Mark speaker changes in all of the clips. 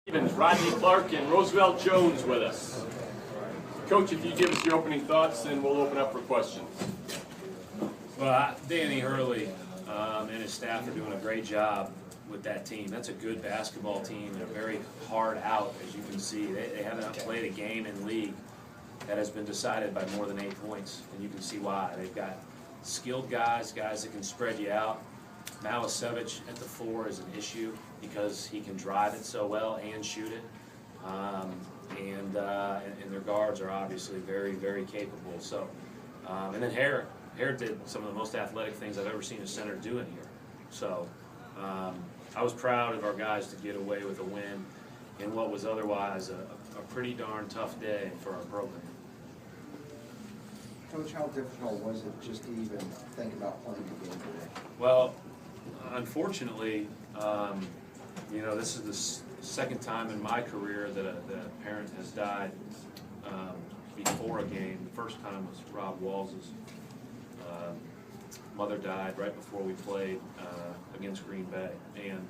Speaker 1: Stevens, Rodney Clark, and Roosevelt Jones with us. Coach, if you give us your opening thoughts, then we'll open up for questions.
Speaker 2: Well, Danny Hurley and his staff are doing a great job with that team. That's a good basketball team and a very hard out, as you can see. They haven't played a game in league that has been decided by more than 8 points, and you can see why. They've got skilled guys that can spread you out. Malasevich at the 4 is an issue because he can drive it so well and shoot it. And their guards are obviously very, very capable. So, and then Hare did some of the most athletic things I've ever seen a center do in here. So, I was proud of our guys to get away with a win in what was otherwise a pretty darn tough day for our program.
Speaker 3: Coach, how difficult was it just to even think about playing the game today?
Speaker 2: Well, unfortunately, this is the second time in my career that a parent has died before a game. The first time was Rob Walls's mother died right before we played against Green Bay, and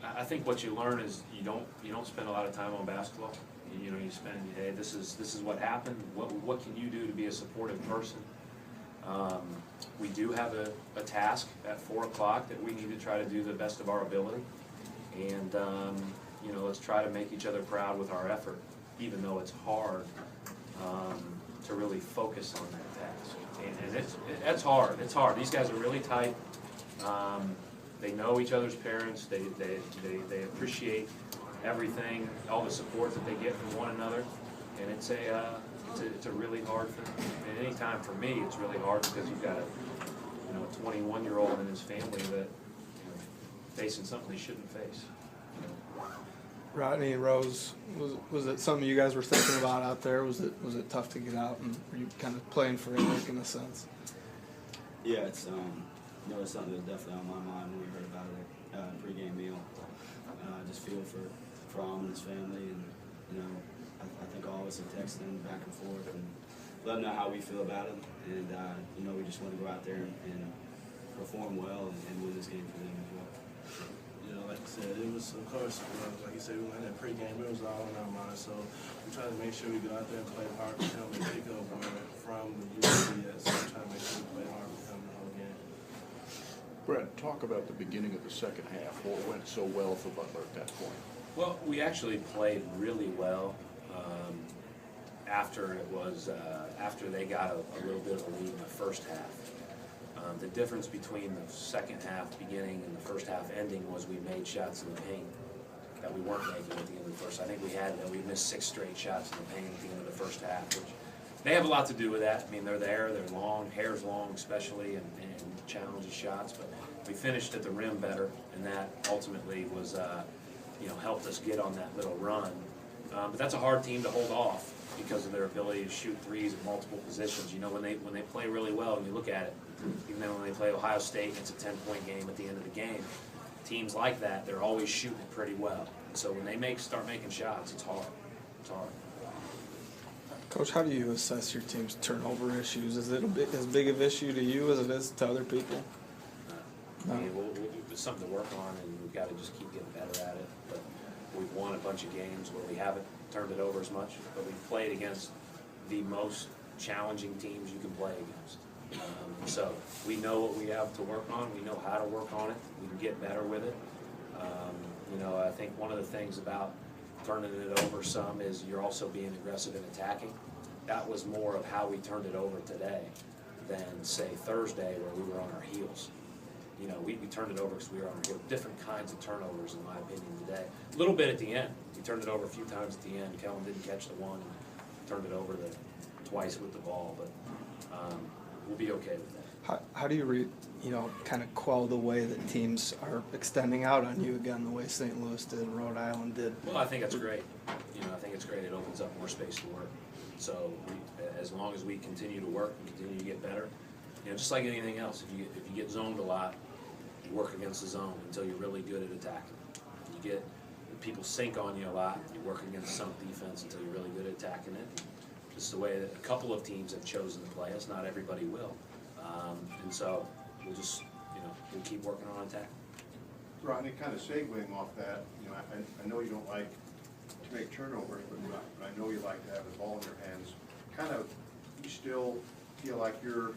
Speaker 2: I think what you learn is you don't spend a lot of time on basketball. You spend, hey, this is what happened. What can you do to be a supportive person? We do have a task at 4 o'clock that we need to try to do the best of our ability, and let's try to make each other proud with our effort, even though it's hard to really focus on that task. And it's hard. It's hard. These guys are really tight. They know each other's parents. They appreciate everything, all the support that they get from one another, and it's a really hard thing. And any time for me, it's really hard because you've got a 21-year-old and his family that facing something they shouldn't face.
Speaker 4: Rodney and Rose, was it something you guys were thinking about out there? Was it tough to get out, and were you kind of playing for Eric in a sense?
Speaker 5: Yeah, it's it's something that's definitely on my mind when we heard about it at pregame meal. I just feel for Fromm and his family, and I think all of us have texted him back and forth and let him know how we feel about him, and we just want to go out there and perform well and win this game for them as well.
Speaker 6: Like I said, it was, of course, like you said, we went in that pregame, it was all in our minds, so we try to make sure we go out there and play hard for him and pick up from the URI, so we try to make sure we play hard for him the whole game.
Speaker 7: Brett, talk about the beginning of the second half. What went so well for Butler at that point?
Speaker 2: Well, we actually played really well after they got a little bit of a lead in the first half. The difference between the second half beginning and the first half ending was we made shots in the paint that we weren't making at the end of the first. I think we missed 6 straight shots in the paint at the end of the first half, which they have a lot to do with that. I mean, they're long, hair's long especially, and challenges shots, but we finished at the rim better, and that ultimately was helped us get on that little run. But that's a hard team to hold off because of their ability to shoot threes at multiple positions. When they play really well, and you look at it, even though when they play Ohio State, it's a 10-point game at the end of the game. Teams like that, they're always shooting pretty well. And so when they start making shots, it's hard. It's hard.
Speaker 4: Coach, how do you assess your team's turnover issues? Is it as big of an issue to you as it is to other people?
Speaker 2: I mean, it's something to work on, and we've got to just keep getting better at it. But we've won a bunch of games where we haven't turned it over as much, but we've played against the most challenging teams you can play against. So we know what we have to work on. We know how to work on it. We can get better with it. I think one of the things about turning it over some is you're also being aggressive in attacking. That was more of how we turned it over today than, say, Thursday where we were on our heels. We turned it over because we were on our heels. Different kinds of turnovers, in my opinion, today. A little bit at the end. We turned it over a few times at the end. Kellen didn't catch the one and turned it over twice with the ball, but we'll be okay with that.
Speaker 4: How do you kind of quell the way that teams are extending out on you again, the way St. Louis did and Rhode Island did?
Speaker 2: Well, I think that's great. I think it's great. It opens up more space to work. So as long as we continue to work and continue to get better, just like anything else, if you get zoned a lot, you work against the zone until you're really good at attacking. If people sink on you a lot, you work against sunk defense until you're really good at attacking it. Just the way that a couple of teams have chosen to play us. Not everybody will. And so we'll just, we'll keep working on attack.
Speaker 8: Rodney, kind of segueing off that, I know you don't like to make turnovers, but I know you like to have the ball in your hands. Kind of, you still feel like you're,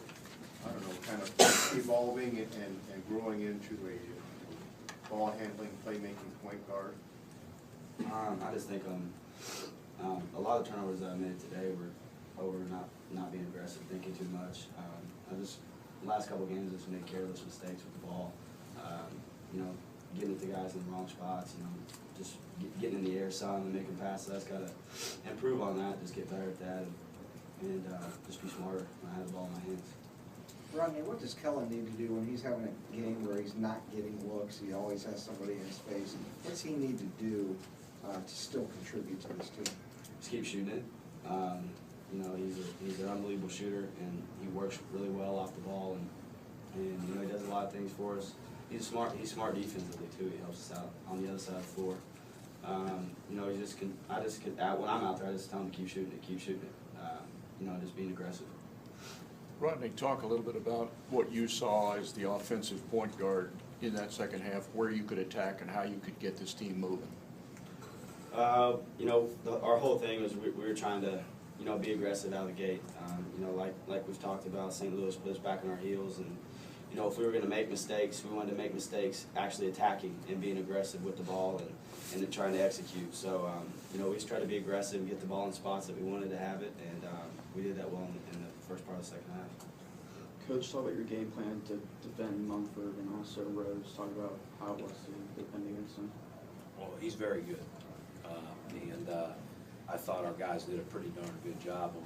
Speaker 8: I don't know, kind of evolving and growing into a ball handling, playmaking point guard?
Speaker 5: I just think a lot of turnovers that I made today were over not being aggressive, thinking too much. The last couple of games, I just made careless mistakes with the ball. You know, getting to guys in the wrong spots. You know, just getting in the air, some and making passes. I just gotta improve on that. Just get better at that, and just be smarter when I have the ball in my hands.
Speaker 3: Rodney, what does Kellen need to do when he's having a game where he's not getting looks? He always has somebody in his face. What's he need to do to still contribute to this team?
Speaker 5: Just keep shooting it. You know, he's an unbelievable shooter, and he works really well off the ball, and you know, he does a lot of things for us. He's smart defensively too. He helps us out on the other side of the floor. You know, when I'm out there, I just tell him to keep shooting it, you know, just being aggressive.
Speaker 7: Rodney, talk a little bit about what you saw as the offensive point guard in that second half, where you could attack and how you could get this team moving.
Speaker 5: You know, our whole thing was we were trying to, you know, be aggressive out of the gate. You know, like we've talked about, St. Louis put us back on our heels, and you know, if we were going to make mistakes, we wanted to make mistakes actually attacking and being aggressive with the ball and trying to execute. So, you know, we just tried to be aggressive and get the ball in spots that we wanted to have it, and we did that well in the first part of the second half.
Speaker 9: Coach, talk about your game plan to defend Mumford and also Rose. Talk about how it was to defend against him.
Speaker 2: Well, he's very good, and I thought our guys did a pretty darn good job on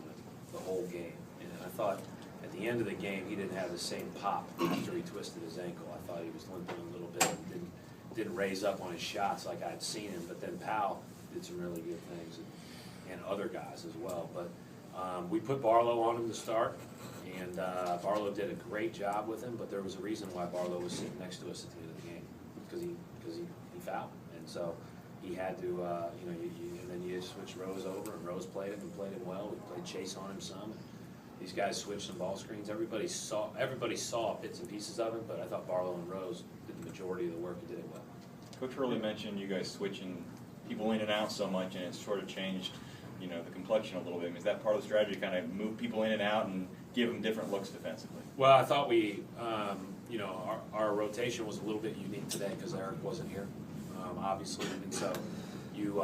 Speaker 2: the whole game. And I thought at the end of the game he didn't have the same pop after he twisted his ankle. I thought he was limping a little bit and didn't raise up on his shots like I'd seen him. But then Powell did some really good things, and other guys as well. But we put Barlow on him to start, and Barlow did a great job with him. But there was a reason why Barlow was sitting next to us at the end of the game, because he fouled, and so he had to, you know, and then you switch Rose over, and Rose played him and played him well. We played Chase on him some. These guys switched some ball screens. Everybody saw bits and pieces of it, but I thought Barlow and Rose did the majority of the work and did it well.
Speaker 10: Coach Hurley mentioned you guys switching people in and out so much, and it's sort of changed, you know, the complexion a little bit. Is that part of the strategy, kind of move people in and out and give them different looks defensively?
Speaker 2: Well, I thought we, you know, our rotation was a little bit unique today because Eric wasn't here, obviously, and so you,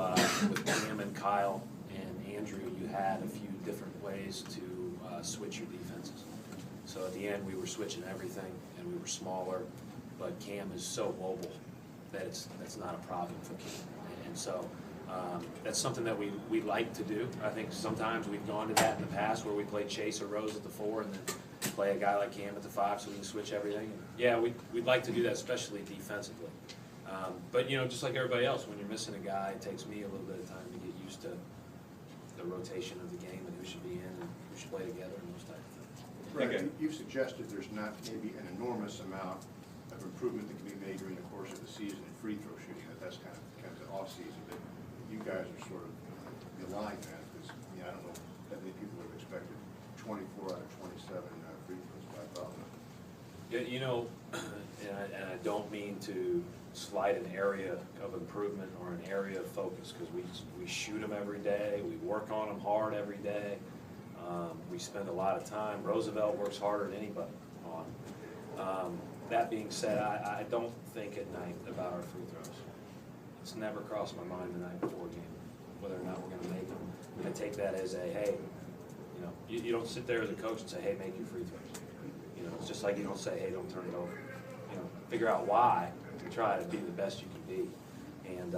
Speaker 2: with Cam and Kyle and Andrew, you had a few different ways to switch your defenses. So at the end, we were switching everything, and we were smaller, but Cam is so mobile that that's not a problem for Cam, and so that's something that we like to do. I think sometimes we've gone to that in the past where we play Chase or Rose at the 4 and then play a guy like Cam at the 5 so we can switch everything. Yeah, we'd like to do that, especially defensively. But, you know, just like everybody else, when you're missing a guy, it takes me a little bit of time to get used to the rotation of the game and who should be in and who should play together and those type of things.
Speaker 8: Right,
Speaker 10: Okay.
Speaker 8: you've suggested there's not maybe an enormous amount of improvement that can be made during the course of the season in free throw shooting, that's kind of the off season, but you guys are sort of belying that, because, I mean, I don't know that many people would have expected 24 out of 27 free throws by Butler.
Speaker 2: Yeah, you know, and I don't mean to slight an area of improvement or an area of focus, because we shoot them every day, we work on them hard every day, we spend a lot of time. Roosevelt works harder than anybody on them. That being said, I don't think at night about our free throws. It's never crossed my mind the night before a game whether or not we're going to make them. I take that as a, hey, you know, you don't sit there as a coach and say, hey, make your free throws. You know, it's just like you don't say, hey, don't turn it over. You know, figure out why and try to be the best you can be. And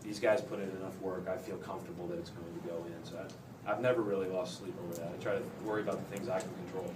Speaker 2: these guys put in enough work. I feel comfortable that it's going to go in. So I've never really lost sleep over that. I try to worry about the things I can control.